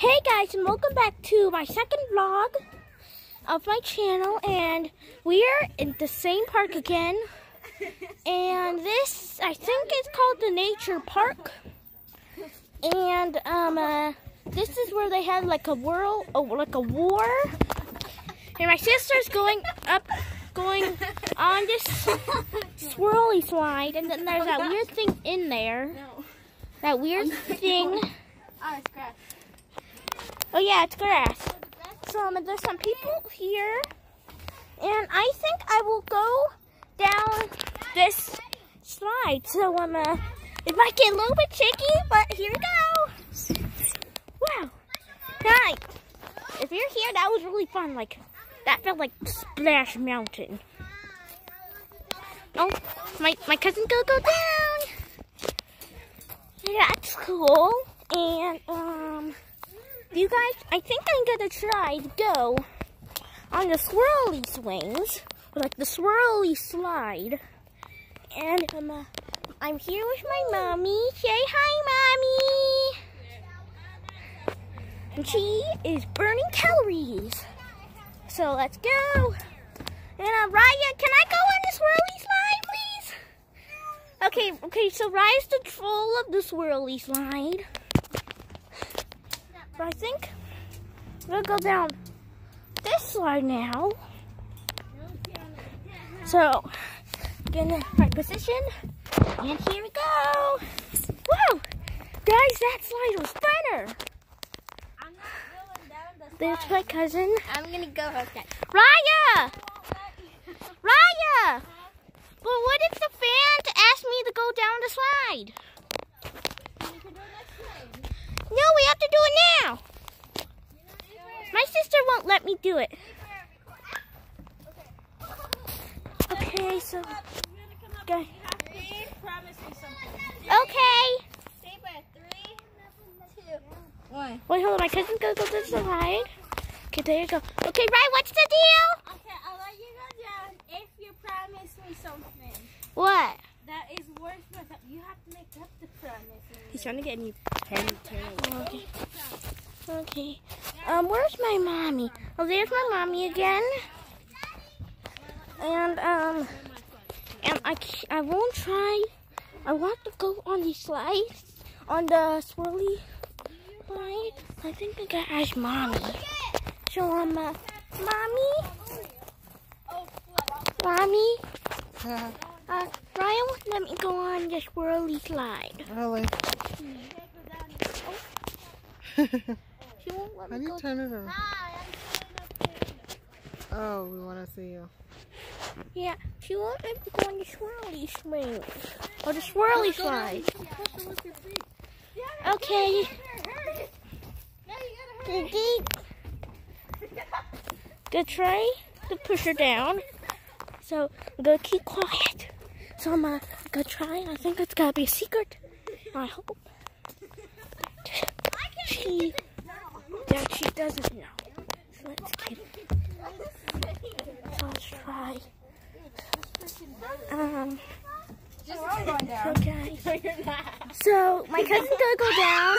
Hey guys, and welcome back to my second vlog of my channel, and we are in the same park again. And this, I think, is called the Nature Park. And this is where they had like a war. And my sister's going on this swirly slide, and then there's that weird thing in there. That weird thing. Oh, it's grass. Oh yeah, it's grass. So there's some people here, and I think I will go down this slide. So it might get a little bit shaky, but here we go. Wow, guys, if you're here, that was really fun. Like that felt like Splash Mountain. Oh, my cousin's gonna go down. That's cool. And you guys, I think I'm gonna try to go on the swirly swings, or like the swirly slide. And I'm here with my mommy. Say hi, mommy. And she is burning calories. So let's go. And Raya, can I go on the swirly slide, please? Okay. So Raya's the control of the swirly slide. But I think we'll go down this slide now. So, get in the right position, and here we go. Whoa! Guys, that slide was better. I'm not going down the slide. There's my cousin. I'm gonna go okay. Raya! Raya! Well, what if the fans ask me to go down the slide? No, we have to do it now. My sister won't let me do it. Okay, so go. Promise me something. Okay. Say by 3, 2, 1. Wait, hold on. My cousin's gonna go to the slide. Okay, there you go. Okay, right. What's the deal? Okay, I'll let you go down if you promise me something. What? That is worth it. You have to make up the promise. He's trying to get me pen. Okay. Okay. Where's my mommy? Oh, there's my mommy again. And I won't try. I want to go on the slides, on the swirly slide. I think I gotta ask mommy. So mommy, Ryan won't let me go on the swirly slide. Really? She won't let How me do go. you turn it on? Oh, we want to see you. Yeah, she won't let me go on the swirly swing. Or the swirly slide. Okay. Good try to push her down. So I'm gonna keep quiet. So I'm gonna try. I think it's gotta be a secret. I hope. She doesn't know. So let's get it. So let's try. Okay. So my cousin's gonna go down.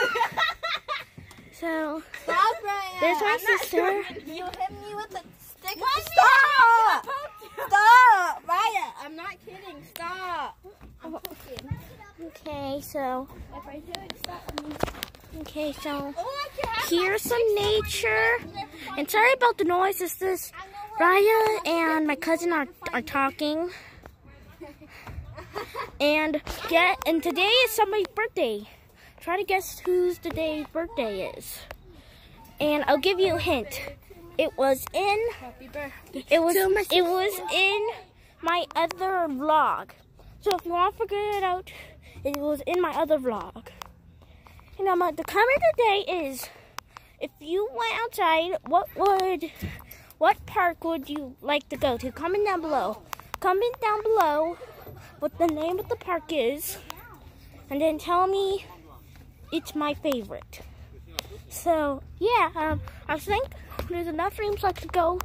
So there's my sister. You hit me with a stick. Stop! Stop! Raya, I'm not kidding. Stop. I'm cooking. Okay, so. If I do it, stop me. Okay, so here's some nature. And sorry about the noise. It's this Raya and my cousin are talking. And today is somebody's birthday. Try to guess whose today's birthday is. And I'll give you a hint. It was in my other vlog. So if you want to figure it out, it was in my other vlog. And the comment today is, if you went outside, what park would you like to go to? Comment down below. Comment down below what the name of the park is, and then tell me it's my favorite. So yeah, I think there's enough rooms left to go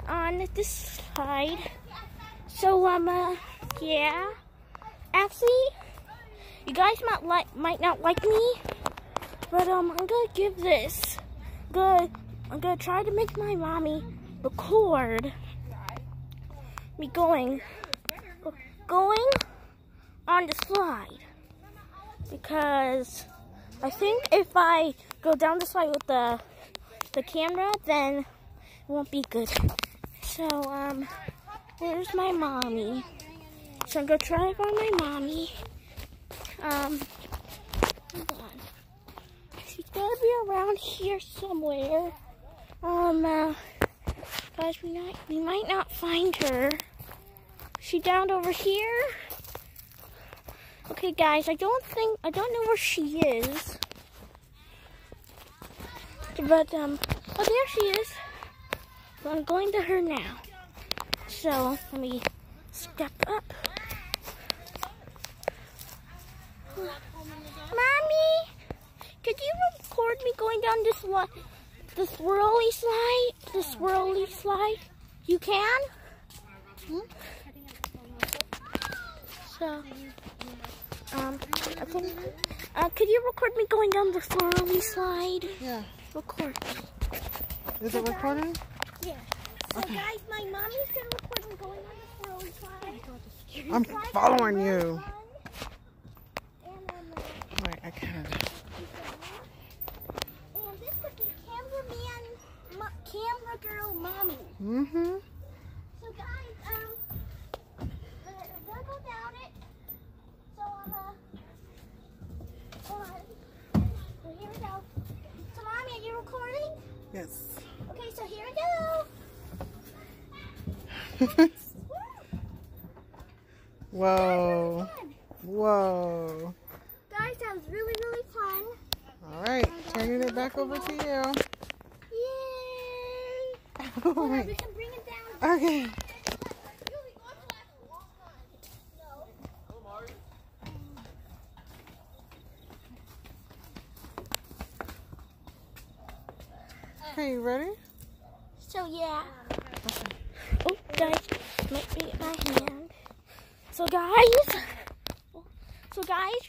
on this slide. So yeah. Actually, you guys might not like me, but I'm gonna give this gonna try to make my mommy record me going on the slide, because I think if I go down the slide with the camera, then it won't be good. So there's my mommy. So I'm gonna try it on my mommy. Hold on. She's gotta be around here somewhere. Guys, we might not find her. She down over here. Okay, guys, I don't know where she is. But oh, there she is. So I'm going to her now. So let me step up. Mommy, could you record me going down the swirly slide? The swirly slide? You can? So, could you record me going down the swirly slide? Yeah. Record. Is it recording? Yeah. So guys, my mommy's gonna record me going on the swirly slide. I'm following you. Wait, I can't. And this is the camera girl mommy. Mm-hmm. So guys, we're gonna go down it. So so here we go. So mommy, are you recording? Yes. Okay, so here we go. Whoa. Whoa. Guys, that was really, really fun. All right, turning it back over to you. Yay! All We right. can bring it down. Okay. Okay, you ready? So yeah. Oh, guys, might be my hand. So guys,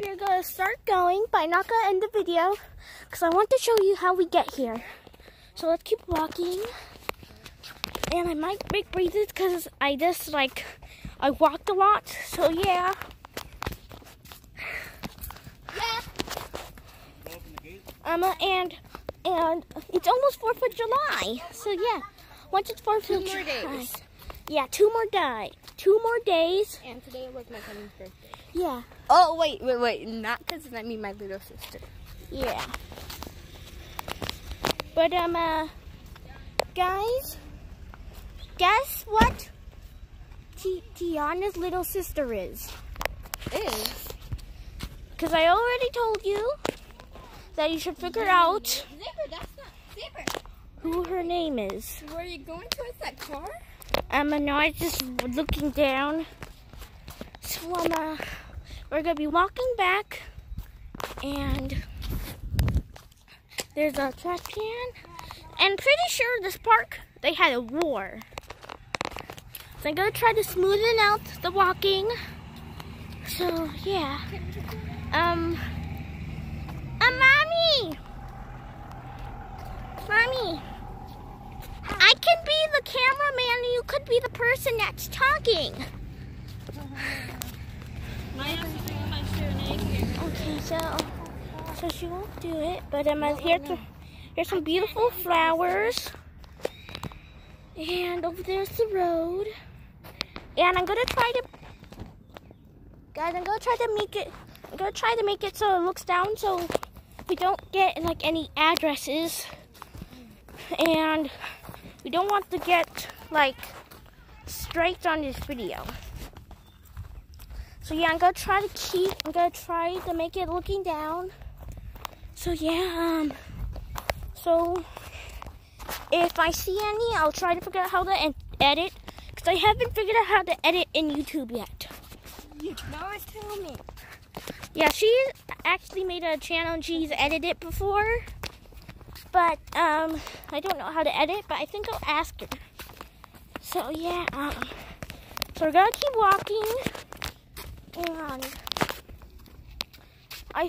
we're gonna start going, but I'm not gonna end the video because I want to show you how we get here. So let's keep walking, and I might make breathes because I walked a lot. So yeah. And it's almost 4th of July. So yeah, once it's 4th of July. 2 more days. Yeah, 2 more days. And today was my cousin's birthday. Yeah. Oh, wait. Not cousin, I mean my little sister. Yeah. But, guys, guess what Tiana's little sister is? Is? Because I already told you that you should figure out Zipper, that's not Zipper. who her name is. Where are you going towards that car? No, I just looking down. So, we're going to be walking back, and there's a trash can. And pretty sure this park, they had a war. So I'm going to try to smoothen out the walking. So, yeah. Mommy! Mommy! I can be the cameraman and you could be the person that's talking. Okay, so she won't do it, but here's some beautiful flowers. And over there's the road. And I'm gonna try to make it so it looks down so we don't get like any addresses. And we don't want to get like strikes on this video. So yeah, I'm gonna try to make it looking down. So yeah, so if I see any, I'll try to figure out how to edit, because I haven't figured out how to edit in YouTube yet. You can always tell me. Yeah, she actually made a channel and she's edited before, but I don't know how to edit, but I think I'll ask her. So yeah, so we're gonna keep walking, and I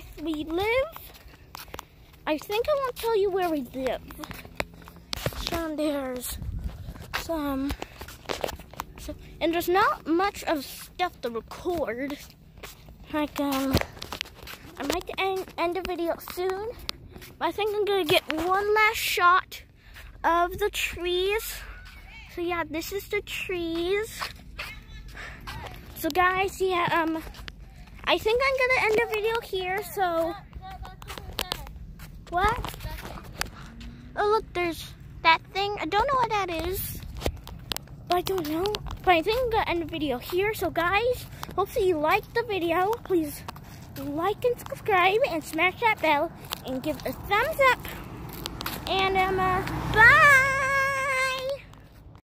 think I won't tell you where we live. there's some, and there's not much of stuff to record. Like, I might end the video soon, but I think I'm gonna get one last shot of the trees. So yeah, this is the trees. So guys, yeah, I think I'm gonna end the video here, so. What? Oh look, there's that thing. I don't know what that is. But I don't know. But I think I'm gonna end the video here. So guys, hopefully you liked the video. Please like and subscribe and smash that bell and give a thumbs up. And bye!